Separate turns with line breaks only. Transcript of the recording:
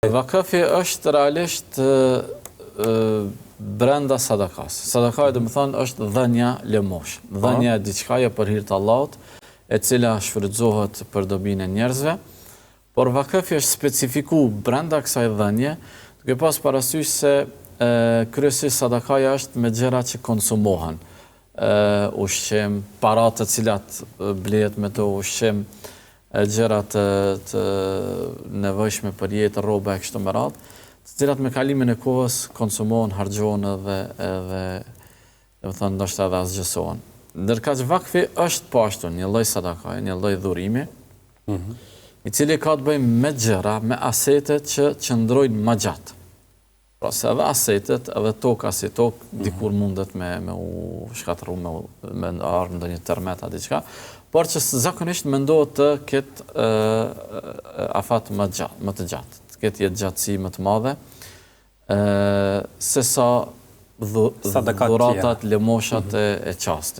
Vakafi është realisht brenda sadakas. Sadakaj dhe më thonë është dhenja lëmosh. Dhenja e diçkaje për hir të Allahut, e cila shfrytëzohet për dobinë e njerëzve. Por vakafi është specifiku brenda kësaj dhenje, duke pas parasysh se kryesisht sadakaja është me gjëra që konsumohen. Ushqim, parat të cilat blehet me to ushqim, gjëra të nevojshme për jetë, rroba e kështu me radhë, të cilat me kalimin e kohës konsumohen, harxhohen edhe do të thonë ndoshta edhe asgjësohen. Ndërkaq vakfi është po ashtu një lloj sadakaje, një lloj dhurimi, i cili ka të bëjë me gjëra, me asetet që qëndrojnë më gjatë. Pra se edhe asetet, edhe toka si tokë, dikur mundet me u shkatërru, me arë ndonjë tërmeta diçka, por që zakonisht mendohet të ketë afat më të gjatë, të ketë jetë gjatësi më të madhe, se sa dhuratat, lëmoshat e qastit.